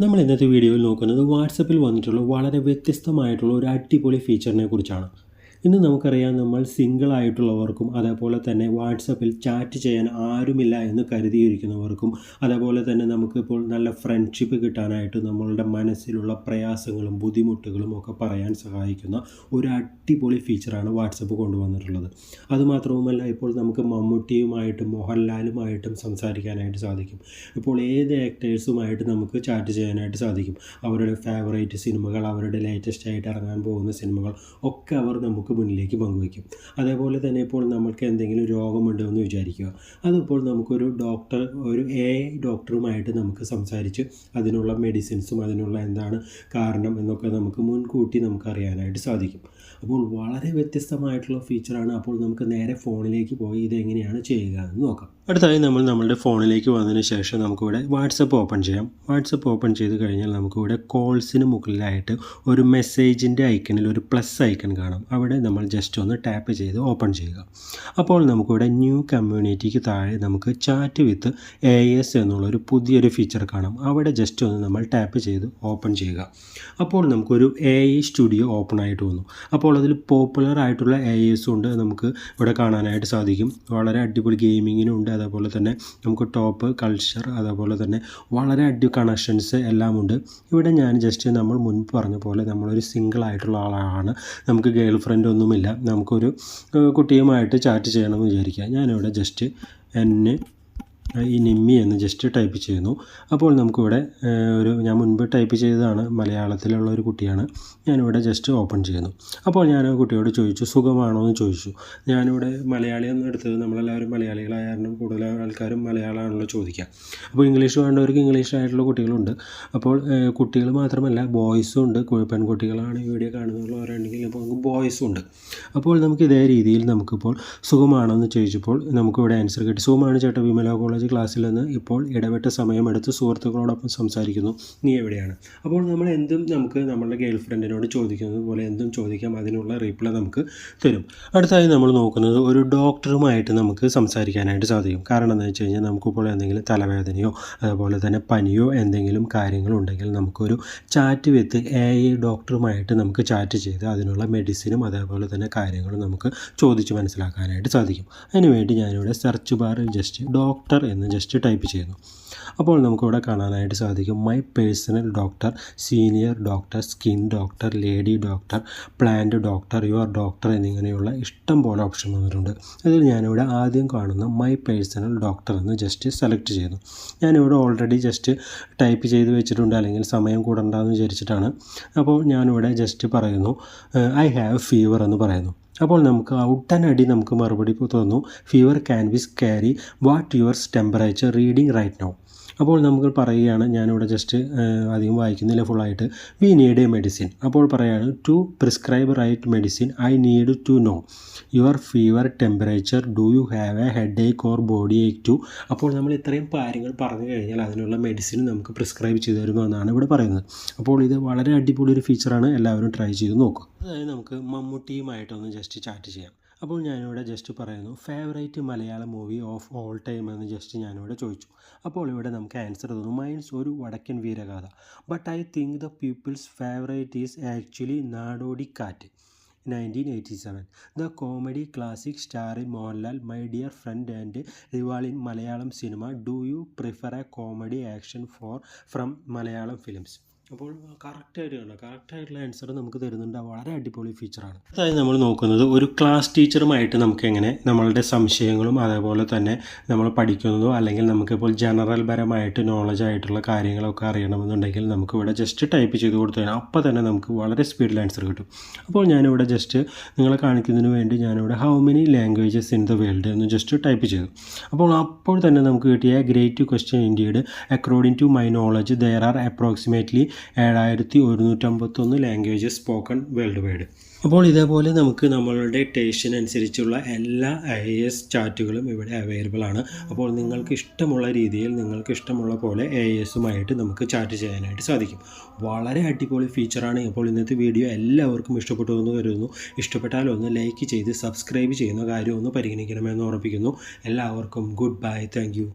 നമ്മൾ ഇന്നത്തെ വീഡിയോയിൽ നോക്കുന്നത് വാട്സപ്പിൽ വന്നിട്ടുള്ള വളരെ വ്യത്യസ്തമായിട്ടുള്ള ഒരു അടിപൊളി ഫീച്ചറിനെ കുറിച്ചാണ്. ഇന്ന് നമുക്കറിയാം, നമ്മൾ സിംഗിൾ ആയിട്ടുള്ളവർക്കും അതേപോലെ തന്നെ വാട്സപ്പിൽ ചാറ്റ് ചെയ്യാൻ ആരുമില്ല എന്ന് കരുതിയിരിക്കുന്നവർക്കും അതേപോലെ തന്നെ നമുക്കിപ്പോൾ നല്ല ഫ്രണ്ട്ഷിപ്പ് കിട്ടാനായിട്ട് നമ്മളുടെ മനസ്സിലുള്ള പ്രയാസങ്ങളും ബുദ്ധിമുട്ടുകളും ഒക്കെ പറയാൻ സഹായിക്കുന്ന ഒരു അടിപൊളി ഫീച്ചറാണ് വാട്സപ്പ് കൊണ്ടുവന്നിട്ടുള്ളത്. അതുമാത്രവുമല്ല, ഇപ്പോൾ നമുക്ക് മമ്മൂട്ടിയുമായിട്ടും മോഹൻലാലുമായിട്ടും സംസാരിക്കാനായിട്ട് സാധിക്കും. ഇപ്പോൾ ഏത് ആക്ടേഴ്സുമായിട്ട് നമുക്ക് ചാറ്റ് ചെയ്യാനായിട്ട് സാധിക്കും. അവരുടെ ഫേവറേറ്റ് സിനിമകൾ, അവരുടെ ലേറ്റസ്റ്റ് ആയിട്ട് ഇറങ്ങാൻ പോകുന്ന സിനിമകൾ ഒക്കെ അവർ നമുക്ക് മുന്നിലേക്ക് പങ്കുവയ്ക്കും. അതേപോലെ തന്നെ ഇപ്പോൾ നമ്മൾക്ക് എന്തെങ്കിലും രോഗമുണ്ടോ എന്ന് വിചാരിക്കുക, അതിപ്പോൾ നമുക്കൊരു ഒരു AI ഡോക്ടറുമായിട്ട് നമുക്ക് സംസാരിച്ച് അതിനുള്ള മെഡിസിൻസും അതിനുള്ള എന്താണ് കാരണം എന്നൊക്കെ നമുക്ക് മുൻകൂട്ടി നമുക്കറിയാനായിട്ട് സാധിക്കും. അപ്പോൾ വളരെ വ്യത്യസ്തമായിട്ടുള്ള ഫീച്ചറാണ്. അപ്പോൾ നമുക്ക് നേരെ ഫോണിലേക്ക് പോയി ഇതെങ്ങനെയാണ് ചെയ്യുക എന്ന് നോക്കാം. അടുത്തായി നമ്മളുടെ ഫോണിലേക്ക് വന്നതിന് ശേഷം നമുക്കിവിടെ വാട്സപ്പ് ഓപ്പൺ ചെയ്യാം. വാട്സപ്പ് ഓപ്പൺ ചെയ്ത് കഴിഞ്ഞാൽ നമുക്കിവിടെ കോൾസിന് മുകളിലായിട്ട് ഒരു മെസ്സേജിൻ്റെ ഐക്കണിൽ ഒരു പ്ലസ് ഐക്കൺ കാണാം. അവിടെ നമ്മൾ ജസ്റ്റ് ഒന്ന് ടാപ്പ് ചെയ്ത് ഓപ്പൺ ചെയ്യുക. അപ്പോൾ നമുക്കിവിടെ ന്യൂ കമ്മ്യൂണിറ്റിക്ക് താഴെ നമുക്ക് ചാറ്റ് വിത്ത് AS എന്നുള്ളൊരു പുതിയൊരു ഫീച്ചർ കാണാം. അവിടെ ജസ്റ്റ് ഒന്ന് നമ്മൾ ടാപ്പ് ചെയ്ത് ഓപ്പൺ ചെയ്യുക. അപ്പോൾ നമുക്കൊരു AI സ്റ്റുഡിയോ ഓപ്പൺ ആയിട്ട് വന്നു. അപ്പോൾ അതിൽ പോപ്പുലർ ആയിട്ടുള്ള AS ഉണ്ട്, നമുക്ക് ഇവിടെ കാണാനായിട്ട് സാധിക്കും. വളരെ അടിപൊളി ഗെയിമിങ്ങിനുണ്ട്, അതേപോലെ തന്നെ നമുക്ക് ടോപ്പ് കൾച്ചർ, അതേപോലെ തന്നെ വളരെ കണക്ഷൻസ് എല്ലാം ഉണ്ട്. ഇവിടെ ഞാൻ ജസ്റ്റ് നമ്മൾ മുൻപ് പറഞ്ഞ പോലെ നമ്മളൊരു സിംഗിൾ ആയിട്ടുള്ള ആളാണ്, നമുക്ക് ഗേൾ ഫ്രണ്ട് ഒന്നുമില്ല, നമുക്കൊരു കുട്ടിയുമായിട്ട് ചാറ്റ് ചെയ്യണമെന്ന് വിചാരിക്കുക. ഞാനിവിടെ ജസ്റ്റ് ഈ നിമ്മി എന്ന് ജസ്റ്റ് ടൈപ്പ് ചെയ്യുന്നു. അപ്പോൾ നമുക്കിവിടെ ഞാൻ മുൻപ് ടൈപ്പ് ചെയ്തതാണ്, മലയാളത്തിലുള്ള ഒരു കുട്ടിയാണ്. ഞാനിവിടെ ജസ്റ്റ് ഓപ്പൺ ചെയ്യുന്നു. അപ്പോൾ ഞാൻ ആ കുട്ടിയോട് ചോദിച്ചു, സുഖമാണോ എന്ന് ചോദിച്ചു. ഞാനിവിടെ മലയാളിയൊന്നും എടുത്തത്, നമ്മളെല്ലാവരും മലയാളികളായ കാരണം കൂടുതൽ ആൾക്കാരും മലയാളമാണല്ലോ ചോദിക്കുക. അപ്പോൾ ഇംഗ്ലീഷ് വേണ്ടവർക്ക് ഇംഗ്ലീഷ് ആയിട്ടുള്ള കുട്ടികളുണ്ട്. അപ്പോൾ കുട്ടികൾ മാത്രമല്ല ബോയ്സും ഉണ്ട്. പെൺകുട്ടികളാണ് ഈ വീഡിയോ കാണുന്നവരുണ്ടെങ്കിൽ അപ്പോൾ നമുക്ക് ബോയ്സും ഉണ്ട്. അപ്പോൾ നമുക്ക് ഇതേ രീതിയിൽ നമുക്കിപ്പോൾ സുഖമാണോ എന്ന് ചോദിച്ചപ്പോൾ നമുക്കിവിടെ ആൻസർ കിട്ടി. സുഖമാണ് ചേട്ടാ, വിമല കോളേജ് ക്ലാസ്സിൽ നിന്ന് ഇപ്പോൾ ഇടവിട്ട സമയമെടുത്ത് സുഹൃത്തുക്കളോടൊപ്പം സംസാരിക്കുന്നു, നീ എവിടെയാണ്? അപ്പോൾ നമ്മൾ എന്തും നമുക്ക് നമ്മളുടെ ഗേൾ ഫ്രണ്ടിനോട് ചോദിക്കുന്നത് പോലെ എന്തും ചോദിക്കാം, അതിനുള്ള റീപ്ലൈ നമുക്ക് തരും. അടുത്തായി നമ്മൾ നോക്കുന്നത് ഒരു ഡോക്ടറുമായിട്ട് നമുക്ക് സംസാരിക്കാനായിട്ട് സാധിക്കും. കാരണം എന്താണെന്ന് വെച്ച് കഴിഞ്ഞാൽ നമുക്കിപ്പോൾ എന്തെങ്കിലും തലവേദനയോ അതുപോലെ തന്നെ പനിയോ എന്തെങ്കിലും കാര്യങ്ങളുണ്ടെങ്കിൽ നമുക്കൊരു ചാറ്റ് വിത്ത് AI ഡോക്ടറുമായിട്ട് നമുക്ക് ചാറ്റ് ചെയ്ത് അതിനുള്ള മെഡിസിനും അതേപോലെ തന്നെ കാര്യങ്ങളും നമുക്ക് ചോദിച്ച് മനസ്സിലാക്കാനായിട്ട് സാധിക്കും. അതിനുവേണ്ടി ഞാനിവിടെ സെർച്ച് ബാറിൽ ജസ്റ്റ് ഡോക്ടർ എന്ന് ജസ്റ്റ് ടൈപ്പ് ചെയ്യുന്നു. അപ്പോൾ നമുക്കിവിടെ കാണാനായിട്ട് സാധിക്കും my personal doctor, senior doctor, skin doctor, lady doctor, plant doctor, your doctor എന്നിങ്ങനെയുള്ള ഇഷ്ടം പോലെ ഓപ്ഷൻ വന്നിട്ടുണ്ട്. അതിൽ ഞാനിവിടെ ആദ്യം കാണുന്ന മൈ പേഴ്സണൽ ഡോക്ടർ എന്ന് ജസ്റ്റ് സെലക്ട് ചെയ്യുന്നു. ഞാനിവിടെ ഓൾറെഡി ജസ്റ്റ് ടൈപ്പ് ചെയ്ത് വെച്ചിട്ടുണ്ട്, അല്ലെങ്കിൽ സമയം കൂടണ്ടെന്ന് വിചാരിച്ചിട്ടാണ്. അപ്പോൾ ഞാനിവിടെ ജസ്റ്റ് പറയുന്നു ഐ ഹാവ് ഫീവർ എന്ന് പറയുന്നു. അപ്പോൾ നമുക്ക് ഉടനടി നമുക്ക് മറുപടി തന്നു, fever can be scary, what yours temperature reading right now. അപ്പോൾ നമുക്ക് പറയുകയാണ്, ഞാനിവിടെ ജസ്റ്റ് അധികം വായിക്കുന്നില്ല ഫുള്ളായിട്ട്, വി നീഡ് എ മെഡിസിൻ. അപ്പോൾ പറയുകയാണ് to prescribe right medicine I need to know your fever temperature, do you have a headache or body ache too. അപ്പോൾ നമ്മൾ ഇത്രയും കാര്യങ്ങൾ പറഞ്ഞു കഴിഞ്ഞാൽ അതിനുള്ള മെഡിസിൻ നമുക്ക് പ്രിസ്ക്രൈബ് ചെയ്തു തരുന്നു എന്നാണ് ഇവിടെ പറയുന്നത്. അപ്പോൾ ഇത് വളരെ അടിപൊളി ഒരു ഫീച്ചറാണ്, എല്ലാവരും ട്രൈ ചെയ്ത് നോക്കുക. അതായത് നമുക്ക് മമ്മൂട്ടിയുമായിട്ടൊന്ന് ജസ്റ്റ് ചാറ്റ് ചെയ്യാം. അപ്പോൾ ഞാനിവിടെ ജസ്റ്റ് പറയുന്നു favourite Malayalam movie of all time എന്ന് ജസ്റ്റ് ഞാനിവിടെ ചോദിച്ചു. അപ്പോൾ ഇവിടെ നമുക്ക് ആൻസർ തന്നു മൈൻസ് Oru Vadakkan Veeragatha, but I think the people's favourite is actually Nadodikkattu 1987. The comedy classic starring Mohanlal, my dear friend and rival in Malayalam cinema. Do you prefer a comedy action from Malayalam films? അപ്പോൾ കറക്റ്റായിട്ടുള്ള answer നമുക്ക് തരുന്നുണ്ട്. വളരെ അടിപൊളി ഫീച്ചറാണ്. അതായത് നമ്മൾ നോക്കുന്നത് ഒരു ക്ലാസ് ടീച്ചറുമായിട്ട് നമുക്ക് എങ്ങനെ നമ്മളുടെ സംശയങ്ങളും അതേപോലെ തന്നെ നമ്മൾ പഠിക്കുന്നതോ അല്ലെങ്കിൽ നമുക്കിപ്പോൾ ജനറൽ പരമായിട്ട് നോളജ് ആയിട്ടുള്ള കാര്യങ്ങളൊക്കെ അറിയണമെന്നുണ്ടെങ്കിൽ നമുക്കിവിടെ ജസ്റ്റ് ടൈപ്പ് ചെയ്ത് കൊടുത്തു കഴിഞ്ഞാൽ അപ്പോൾ തന്നെ നമുക്ക് വളരെ സ്പീഡിൽ ആൻസർ കിട്ടും. അപ്പോൾ ഞാനിവിടെ ജസ്റ്റ് നിങ്ങളെ കാണിക്കുന്നതിന് വേണ്ടി ഞാനിവിടെ how many languages in the world എന്ന് ജസ്റ്റ് ടൈപ്പ് ചെയ്തു. അപ്പോൾ തന്നെ നമുക്ക് കിട്ടിയ great question indeed, according to my knowledge there are approximately 7151 languages spoken worldwide. അപ്പോൾ ഇതേപോലെ നമുക്ക് നമ്മളുടെ ടേസ്റ്റിനനുസരിച്ചുള്ള എല്ലാ AS ചാറ്റുകളും ഇവിടെ അവൈലബിൾ ആണ്. അപ്പോൾ നിങ്ങൾക്ക് ഇഷ്ടമുള്ള രീതിയിൽ നിങ്ങൾക്ക് ഇഷ്ടമുള്ള പോലെ ASുമായിട്ട് നമുക്ക് ചാറ്റ് ചെയ്യാനായിട്ട് സാധിക്കും. വളരെ അടിപൊളി ഫീച്ചറാണ്. അപ്പോൾ ഇന്നത്തെ വീഡിയോ എല്ലാവർക്കും ഇഷ്ടപ്പെട്ടു എന്ന് കരുതുന്നു. ഇഷ്ടപ്പെട്ടാൽ ഒന്ന് ലൈക്ക് ചെയ്ത് സബ്സ്ക്രൈബ് ചെയ്യുന്ന കാര്യം ഒന്ന് പരിഗണിക്കണമെന്ന് ഓർമ്മിപ്പിക്കുന്നു. എല്ലാവർക്കും ഗുഡ് ബൈ, താങ്ക് യു.